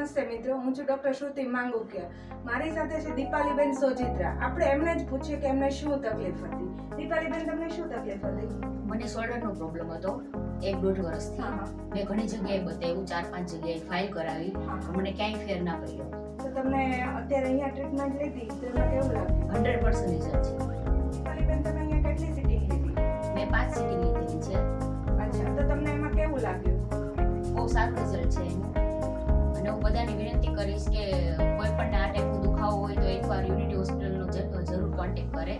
નમસ્તે મિત્રો, હું છું ડોક્ટર શ્રુતિ માંગુકિયા. મારી સાથે છે દીપાલીબેન સોજિત્રા. આપણે એમને જ પૂછીએ કે એમને શું તકલીફ હતી. દીપાલીબેન, તમને શું તકલીફ હતી? મને શોલ્ડરનો પ્રોબ્લેમ હતો 1-1.5 વર્ષથી. મેં ઘણી જગ્યાએ બતાવ્યું, 4-5 જગ્યાએ ફાઇલ કરાવી, મને ક્યાંય ફેર ના પડ્યો. તો તમને અત્યારે અહીંયા ટ્રીટમેન્ટ લીધી તો એમાં કેવું લાગ્યું? 100% રિઝલ્ટ છે. દીપાલીબેન, તમે અહીંયા કેટલી સિટિંગ લીધી? મેં 5 સિટિંગ લીધેલી છે. અચ્છા, તો તમને એમાં કેવું લાગ્યું? બહુ સારું રિઝલ્ટ છે એનું. અને હું બધાને વિનંતી કરીશ કે કોઈ પણ આ ટાઈપનો દુખાવો હોય તો એકવાર યુનિટી હોસ્પિટલનો જરૂર કોન્ટેક્ટ કરે.